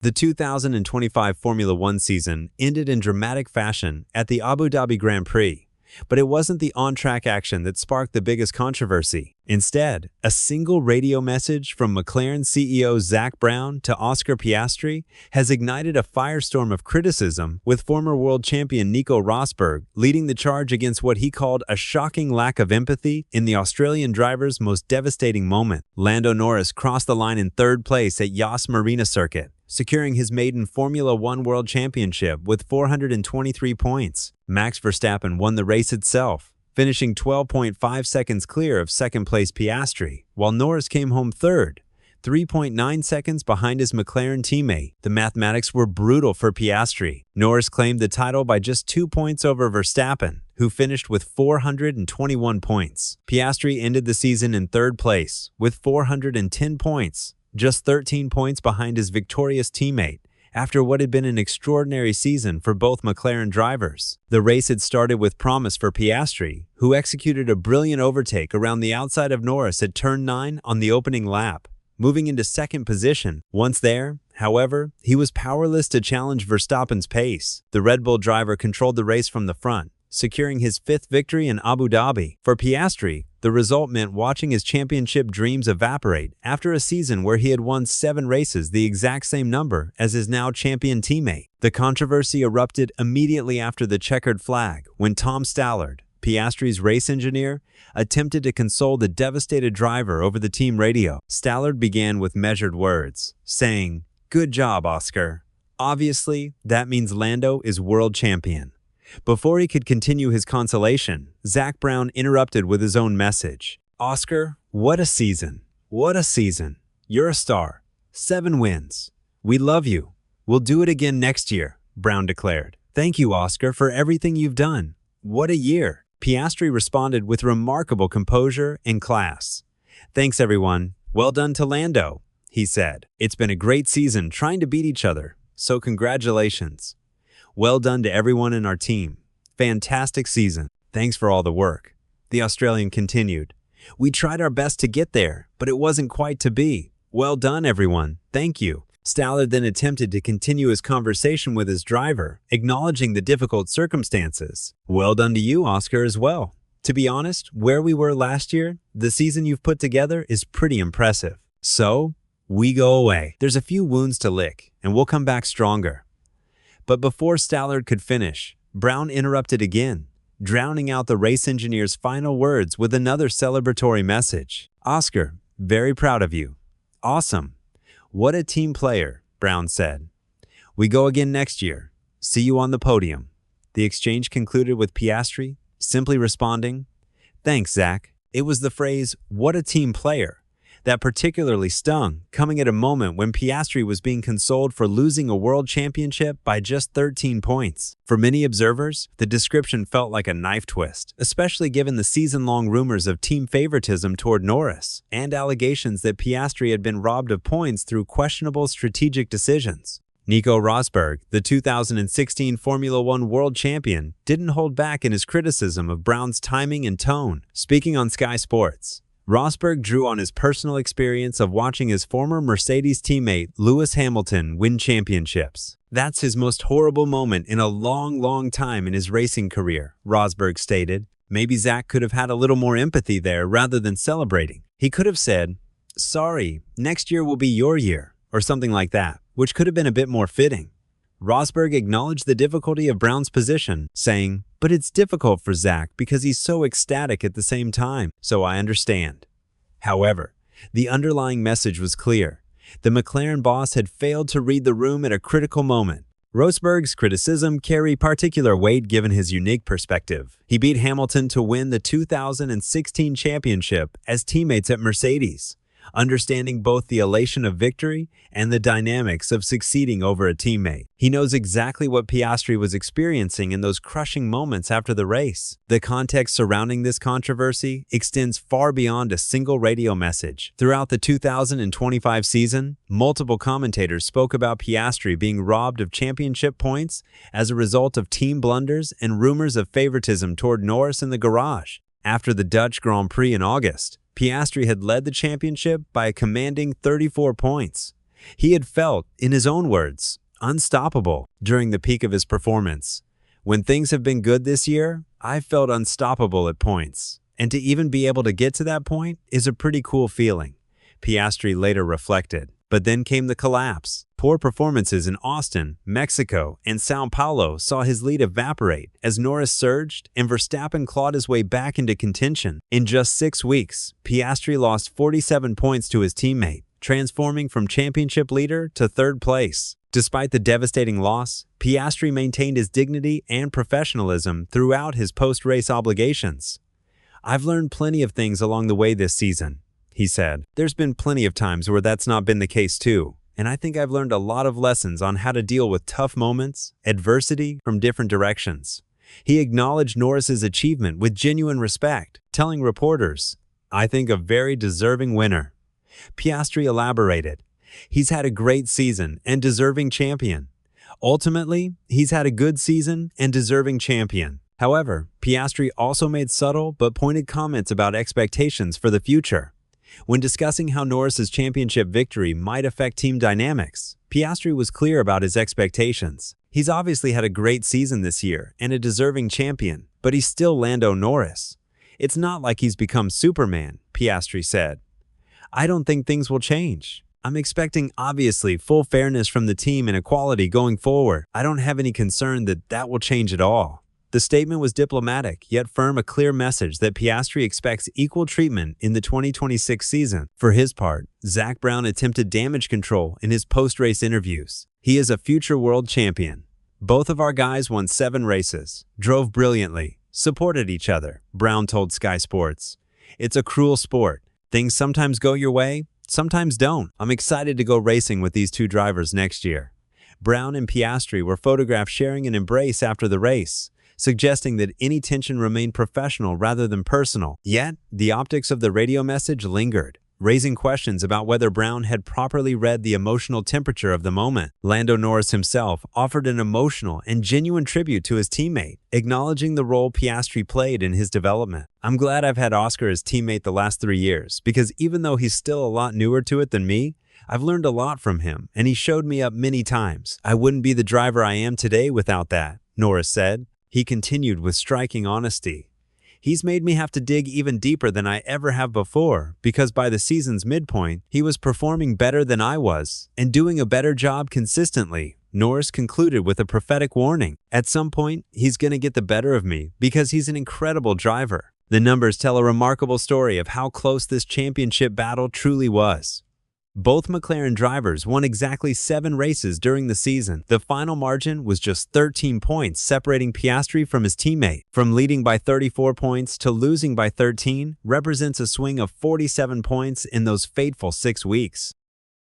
The 2025 Formula One season ended in dramatic fashion at the Abu Dhabi Grand Prix, but it wasn't the on-track action that sparked the biggest controversy. Instead, a single radio message from McLaren CEO Zak Brown to Oscar Piastri has ignited a firestorm of criticism, with former world champion Nico Rosberg leading the charge against what he called a shocking lack of empathy in the Australian driver's most devastating moment. Lando Norris crossed the line in third place at Yas Marina Circuit, securing his maiden Formula One World Championship with 423 points. Max Verstappen won the race itself, finishing 12.5 seconds clear of second-place Piastri, while Norris came home third, 3.9 seconds behind his McLaren teammate. The mathematics were brutal for Piastri. Norris claimed the title by just 2 points over Verstappen, who finished with 421 points. Piastri ended the season in third place with 410 points, just 13 points behind his victorious teammate, after what had been an extraordinary season for both McLaren drivers. The race had started with promise for Piastri, who executed a brilliant overtake around the outside of Norris at turn 9 on the opening lap, moving into second position. Once there, however, he was powerless to challenge Verstappen's pace. The Red Bull driver controlled the race from the front, securing his fifth victory in Abu Dhabi. For Piastri, the result meant watching his championship dreams evaporate after a season where he had won 7 races, the exact same number as his now champion teammate. The controversy erupted immediately after the checkered flag, when Tom Stallard, Piastri's race engineer, attempted to console the devastated driver over the team radio. Stallard began with measured words, saying, "Good job, Oscar. Obviously, that means Lando is world champion." Before he could continue his consolation, Zak Brown interrupted with his own message. "Oscar, what a season. What a season. You're a star. 7 wins. We love you. We'll do it again next year," Brown declared. "Thank you, Oscar, for everything you've done. What a year." Piastri responded with remarkable composure and class. "Thanks, everyone. Well done to Lando," he said. "It's been a great season trying to beat each other, so congratulations. Well done to everyone in our team. Fantastic season. Thanks for all the work." The Australian continued, "We tried our best to get there, but it wasn't quite to be. Well done, everyone. Thank you." Stallard then attempted to continue his conversation with his driver, acknowledging the difficult circumstances. "Well done to you, Oscar, as well. To be honest, where we were last year, the season you've put together is pretty impressive. So, we go away. There's a few wounds to lick, and we'll come back stronger." But before Stallard could finish, Brown interrupted again, drowning out the race engineer's final words with another celebratory message. "Oscar, very proud of you. Awesome. What a team player," Brown said. "We go again next year. See you on the podium." The exchange concluded with Piastri simply responding, "Thanks, Zak." It was the phrase, "what a team player," that particularly stung, coming at a moment when Piastri was being consoled for losing a world championship by just 13 points. For many observers, the description felt like a knife twist, especially given the season-long rumors of team favoritism toward Norris and allegations that Piastri had been robbed of points through questionable strategic decisions. Nico Rosberg, the 2016 Formula One world champion, didn't hold back in his criticism of Brown's timing and tone. Speaking on Sky Sports, Rosberg drew on his personal experience of watching his former Mercedes teammate Lewis Hamilton win championships. "That's his most horrible moment in a long time in his racing career," Rosberg stated. "Maybe Zak could have had a little more empathy there rather than celebrating. He could have said, 'Sorry, next year will be your year,' or something like that, which could have been a bit more fitting." Rosberg acknowledged the difficulty of Brown's position, saying, "But it's difficult for Zak because he's so ecstatic at the same time, so I understand." However, the underlying message was clear. The McLaren boss had failed to read the room at a critical moment. Rosberg's criticism carried particular weight given his unique perspective. He beat Hamilton to win the 2016 championship as teammates at Mercedes, understanding both the elation of victory and the dynamics of succeeding over a teammate. He knows exactly what Piastri was experiencing in those crushing moments after the race. The context surrounding this controversy extends far beyond a single radio message. Throughout the 2025 season, multiple commentators spoke about Piastri being robbed of championship points as a result of team blunders and rumors of favoritism toward Norris in the garage. After the Dutch Grand Prix in August, Piastri had led the championship by a commanding 34 points. He had felt, in his own words, unstoppable during the peak of his performance. When things have been good this year, I've felt unstoppable at points. And to even be able to get to that point is a pretty cool feeling, Piastri later reflected. But then came the collapse. Poor performances in Austin, Mexico, and São Paulo saw his lead evaporate as Norris surged and Verstappen clawed his way back into contention. In just 6 weeks, Piastri lost 47 points to his teammate, transforming from championship leader to third place. Despite the devastating loss, Piastri maintained his dignity and professionalism throughout his post-race obligations. "I've learned plenty of things along the way this season," he said. "There's been plenty of times where that's not been the case too, and I think I've learned a lot of lessons on how to deal with tough moments, adversity from different directions." He acknowledged Norris's achievement with genuine respect, telling reporters, "I think a very deserving winner." Piastri elaborated, "He's had a great season and deserving champion. Ultimately, he's had a good season and deserving champion." However, Piastri also made subtle but pointed comments about expectations for the future. When discussing how Norris's championship victory might affect team dynamics, Piastri was clear about his expectations. "He's obviously had a great season this year and a deserving champion, but he's still Lando Norris. It's not like he's become Superman," Piastri said. "I don't think things will change. I'm expecting obviously full fairness from the team and equality going forward. I don't have any concern that that will change at all." The statement was diplomatic, yet firm, a clear message that Piastri expects equal treatment in the 2026 season. For his part, Zak Brown attempted damage control in his post-race interviews. "He is a future world champion. Both of our guys won 7 races, drove brilliantly, supported each other," Brown told Sky Sports. "It's a cruel sport. Things sometimes go your way, sometimes don't. I'm excited to go racing with these 2 drivers next year." Brown and Piastri were photographed sharing an embrace after the race, suggesting that any tension remained professional rather than personal. Yet, the optics of the radio message lingered, raising questions about whether Brown had properly read the emotional temperature of the moment. Lando Norris himself offered an emotional and genuine tribute to his teammate, acknowledging the role Piastri played in his development. "I'm glad I've had Oscar as teammate the last 3 years, because even though he's still a lot newer to it than me, I've learned a lot from him, and he showed me up many times. I wouldn't be the driver I am today without that," Norris said. He continued with striking honesty. "He's made me have to dig even deeper than I ever have before, because by the season's midpoint, he was performing better than I was, and doing a better job consistently." Norris concluded with a prophetic warning. "At some point, he's going to get the better of me, because he's an incredible driver." The numbers tell a remarkable story of how close this championship battle truly was. Both McLaren drivers won exactly 7 races during the season. The final margin was just 13 points, separating Piastri from his teammate. From leading by 34 points to losing by 13 represents a swing of 47 points in those fateful 6 weeks.